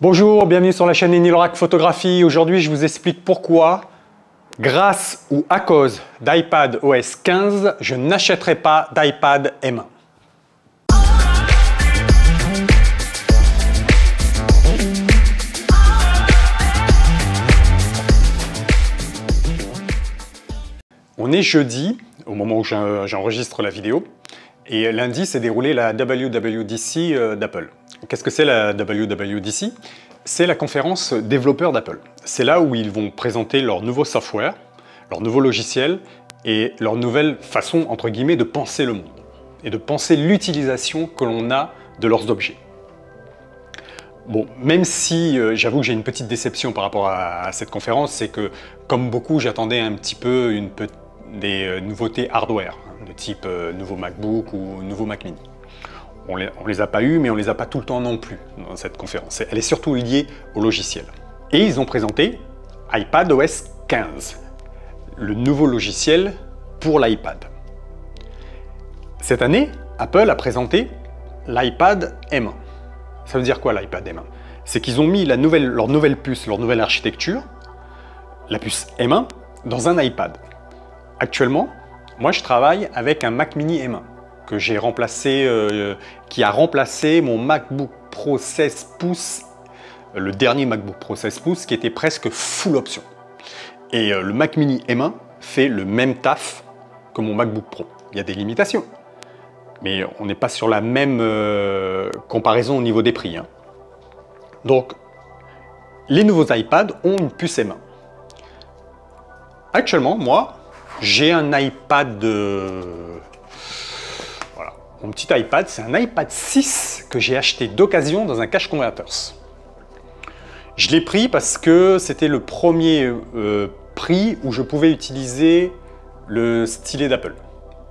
Bonjour, bienvenue sur la chaîne Enilrac Photographie. Aujourd'hui, je vous explique pourquoi, grâce ou à cause d'iPad OS 15, je n'achèterai pas d'iPad M1. On est jeudi, au moment où j'enregistre la vidéo, et lundi s'est déroulée la WWDC d'Apple. Qu'est-ce que c'est la WWDC? C'est la conférence développeurs d'Apple. C'est là où ils vont présenter leur nouveau software, leur nouveau logiciel et leur nouvelle façon, entre guillemets, de penser le monde et de penser l'utilisation que l'on a de leurs objets. Bon, même si j'avoue que j'ai une petite déception par rapport à cette conférence, c'est que, comme beaucoup, j'attendais un petit peu des nouveautés hardware, de type nouveau MacBook ou nouveau Mac Mini. On les a pas eu, mais on les a pas tout le temps non plus dans cette conférence. Elle est surtout liée au logiciel. Et ils ont présenté iPadOS 15, le nouveau logiciel pour l'iPad. Cette année, Apple a présenté l'iPad M1. Ça veut dire quoi l'iPad M1? C'est qu'ils ont mis leur nouvelle puce, leur nouvelle architecture, la puce M1, dans un iPad. Actuellement, moi je travaille avec un Mac Mini M1 que j'ai remplacé, qui a remplacé mon MacBook Pro 16 pouces, le dernier MacBook Pro 16 pouces qui était presque full option. Et le Mac Mini M1 fait le même taf que mon MacBook Pro. Il y a des limitations, mais on n'est pas sur la même comparaison au niveau des prix, hein. Donc, les nouveaux iPads ont une puce M1. Actuellement, moi, j'ai un iPad voilà, mon petit iPad, c'est un iPad 6 que j'ai acheté d'occasion dans un Cash Converters. Je l'ai pris parce que c'était le premier prix où je pouvais utiliser le stylet d'Apple.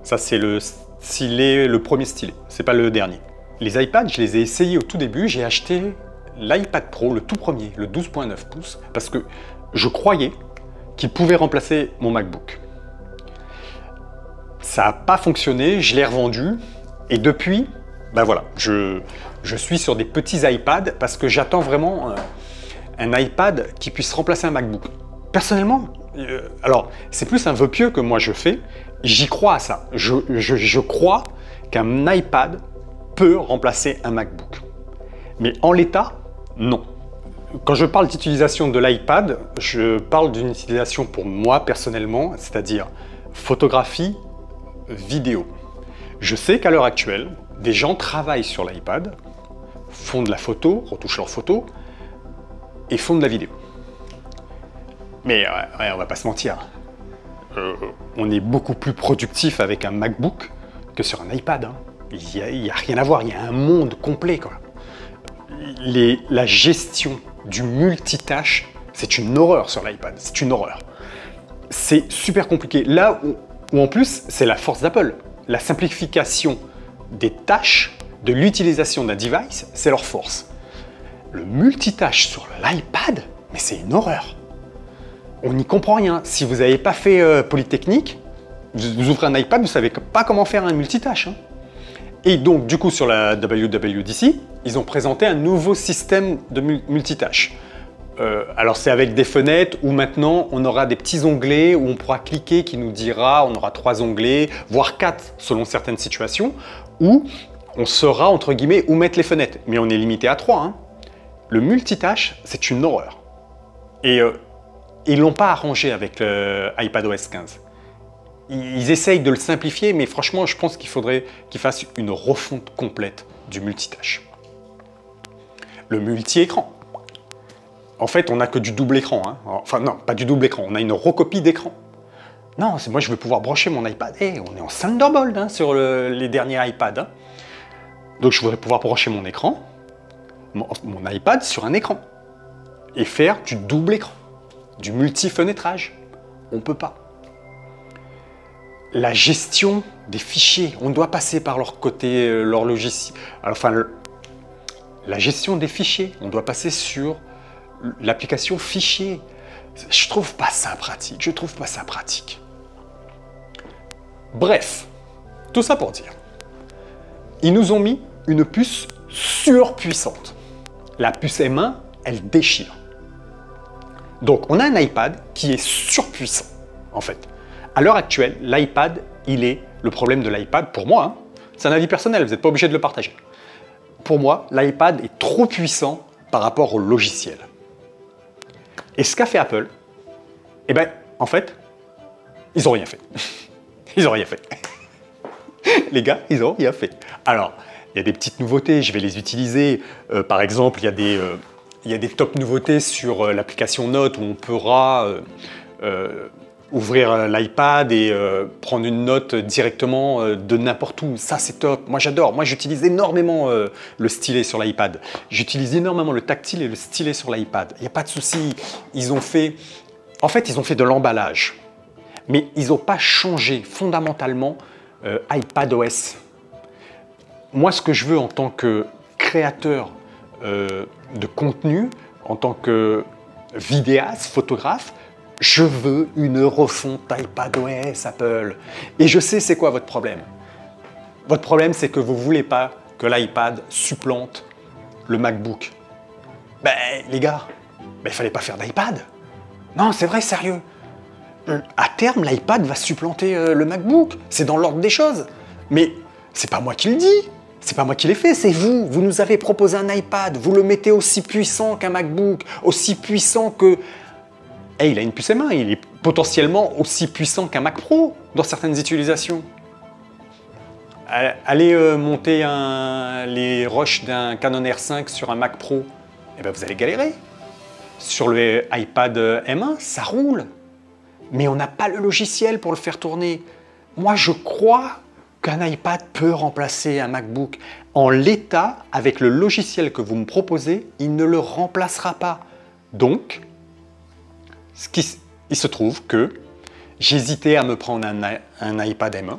Ça, c'est le premier stylet, c'est pas le dernier. Les iPads, je les ai essayés au tout début. J'ai acheté l'iPad Pro, le tout premier, le 12.9 pouces, parce que je croyais qu'il pouvait remplacer mon MacBook. Ça n'a pas fonctionné, je l'ai revendu, et depuis, ben voilà, je suis sur des petits iPads parce que j'attends vraiment un iPad qui puisse remplacer un MacBook. Personnellement, alors c'est plus un vœu pieux que moi je fais, j'y crois à ça. Je crois qu'un iPad peut remplacer un MacBook. Mais en l'état, non. Quand je parle d'utilisation de l'iPad, je parle d'une utilisation pour moi personnellement, c'est-à-dire photographie, vidéo. Je sais qu'à l'heure actuelle, des gens travaillent sur l'iPad, font de la photo, retouchent leurs photos et font de la vidéo. Mais ouais, on va pas se mentir, on est beaucoup plus productif avec un MacBook que sur un iPad, hein. Il n'y a rien à voir, il y a un monde complet, quoi. La gestion du multitâche, c'est une horreur sur l'iPad, c'est une horreur. C'est super compliqué. Là où en plus, c'est la force d'Apple. La simplification des tâches, de l'utilisation d'un device, c'est leur force. Le multitâche sur l'iPad, mais c'est une horreur. On n'y comprend rien. Si vous n'avez pas fait Polytechnique, vous ouvrez un iPad, vous ne savez pas comment faire un multitâche, hein. Et donc, du coup, sur la WWDC, ils ont présenté un nouveau système de multitâche. Alors, c'est avec des fenêtres où maintenant, on aura des petits onglets où on pourra cliquer qui nous dira, on aura 3 onglets, voire 4 selon certaines situations, où on saura, entre guillemets, où mettre les fenêtres. Mais on est limité à 3, hein. Le multitâche, c'est une horreur. Et ils ne l'ont pas arrangé avec le iPadOS 15. Ils essayent de le simplifier, mais franchement, je pense qu'il faudrait qu'ils fassent une refonte complète du multitâche. Le multi-écran. En fait, on n'a que du double écran, hein. Enfin non, pas du double écran, on a une recopie d'écran. Non, moi je veux pouvoir brancher mon iPad. On est en Thunderbolt, hein, sur les derniers iPads, hein. Donc je voudrais pouvoir brancher mon écran, mon iPad sur un écran. Et faire du double écran, du multi-fenêtrage. On ne peut pas. La gestion des fichiers, on doit passer par leur côté, leur logiciel. Enfin, la gestion des fichiers, on doit passer sur l'application fichier. Je trouve pas ça pratique, je trouve pas ça pratique. Bref, tout ça pour dire, ils nous ont mis une puce surpuissante. La puce M1, elle déchire. Donc, on a un iPad qui est surpuissant, en fait. À l'heure actuelle, l'iPad, le problème de l'iPad, pour moi, hein, c'est un avis personnel, vous n'êtes pas obligé de le partager. Pour moi, l'iPad est trop puissant par rapport au logiciel. Et ce qu'a fait Apple, eh ben, en fait, ils n'ont rien fait. Ils n'ont rien fait. Les gars, ils n'ont rien fait. Alors, il y a des petites nouveautés, je vais les utiliser. Par exemple, il y a des top nouveautés sur l'application Notes où on pourra ouvrir l'iPad et prendre une note directement de n'importe où. Ça, c'est top. Moi, j'adore. Moi, j'utilise énormément le stylet sur l'iPad. J'utilise énormément le tactile et le stylet sur l'iPad. Il n'y a pas de souci. En fait, ils ont fait de l'emballage. Mais ils n'ont pas changé fondamentalement iPadOS. Moi, ce que je veux en tant que créateur de contenu, en tant que vidéaste, photographe, je veux une refonte iPadOS, Apple. Et je sais c'est quoi votre problème. Votre problème, c'est que vous ne voulez pas que l'iPad supplante le MacBook. Ben, les gars, il ne fallait pas faire d'iPad. Non, c'est vrai, sérieux. À terme, l'iPad va supplanter le MacBook. C'est dans l'ordre des choses. Mais c'est pas moi qui le dis. C'est pas moi qui l'ai fait, c'est vous. Vous nous avez proposé un iPad. Vous le mettez aussi puissant qu'un MacBook, aussi puissant que... il a une puce M1, il est potentiellement aussi puissant qu'un Mac Pro dans certaines utilisations. Allez monter les rushs d'un Canon R5 sur un Mac Pro, eh ben vous allez galérer. Sur le iPad M1, ça roule. Mais on n'a pas le logiciel pour le faire tourner. Moi, je crois qu'un iPad peut remplacer un MacBook. En l'état, avec le logiciel que vous me proposez, il ne le remplacera pas. Donc, il se trouve que j'hésitais à me prendre un iPad M1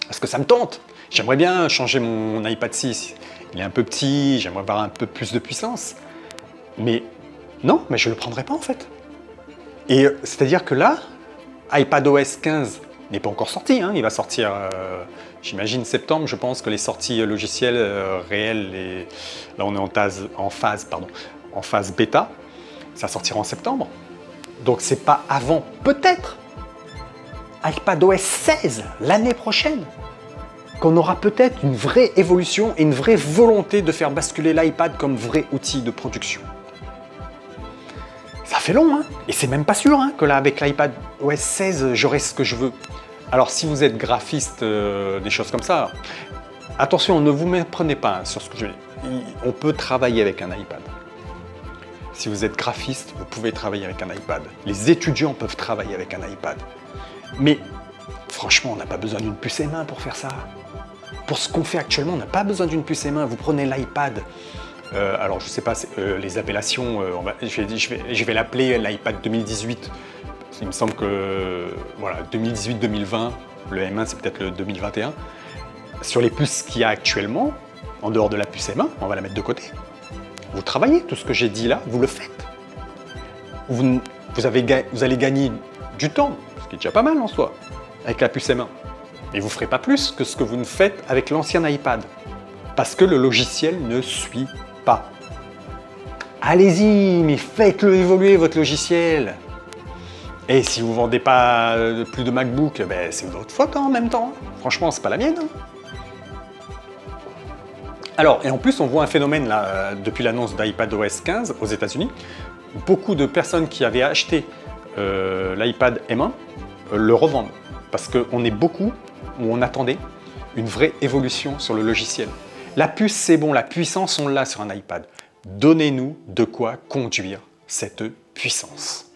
parce que ça me tente. J'aimerais bien changer mon iPad 6. Il est un peu petit, j'aimerais avoir un peu plus de puissance. Mais non, mais je ne le prendrai pas en fait. Et c'est-à-dire que là, iPadOS 15 n'est pas encore sorti. Hein. Il va sortir, j'imagine, septembre. Je pense que les sorties logicielles réelles, là on est en phase bêta. Ça sortira en septembre. Donc c'est pas avant, peut-être, iPadOS 16 l'année prochaine, qu'on aura peut-être une vraie évolution et une vraie volonté de faire basculer l'iPad comme vrai outil de production. Ça fait long, hein. Et c'est même pas sûr hein, que là, avec l'iPadOS 16, j'aurai ce que je veux. Alors si vous êtes graphiste, des choses comme ça, attention, ne vous méprenez pas hein, sur ce que je dis. On peut travailler avec un iPad. Si vous êtes graphiste, vous pouvez travailler avec un iPad. Les étudiants peuvent travailler avec un iPad. Mais franchement, on n'a pas besoin d'une puce M1 pour faire ça. Pour ce qu'on fait actuellement, on n'a pas besoin d'une puce M1. Vous prenez l'iPad. Alors, je ne sais pas, les appellations, je vais l'appeler l'iPad 2018. Il me semble que, voilà, 2018-2020, le M1, c'est peut-être le 2021. Sur les puces qu'il y a actuellement, en dehors de la puce M1, on va la mettre de côté. Vous travaillez, tout ce que j'ai dit là, vous le faites. Vous allez gagner du temps, ce qui est déjà pas mal en soi, avec la puce M1. Mais vous ne ferez pas plus que ce que vous ne faites avec l'ancien iPad. Parce que le logiciel ne suit pas. Allez-y, mais faites-le évoluer votre logiciel. Et si vous ne vendez pas plus de MacBook, ben, c'est votre faute hein, en même temps. Franchement, c'est pas la mienne. Hein. Alors, et en plus, on voit un phénomène là, depuis l'annonce d'iPadOS 15 aux États-Unis. Beaucoup de personnes qui avaient acheté l'iPad M1 le revendent. Parce qu'on est beaucoup où on attendait une vraie évolution sur le logiciel. La puce, c'est bon, la puissance, on l'a sur un iPad. Donnez-nous de quoi conduire cette puissance.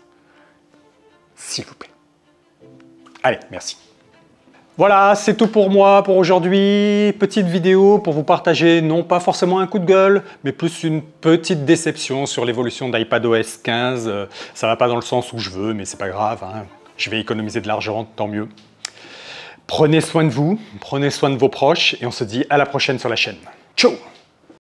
S'il vous plaît. Allez, merci. Voilà, c'est tout pour moi pour aujourd'hui. Petite vidéo pour vous partager, non pas forcément un coup de gueule, mais plus une petite déception sur l'évolution d'iPadOS 15. Ça va pas dans le sens où je veux, mais c'est pas grave. Hein. Je vais économiser de l'argent, tant mieux. Prenez soin de vous, prenez soin de vos proches, et on se dit à la prochaine sur la chaîne. Ciao!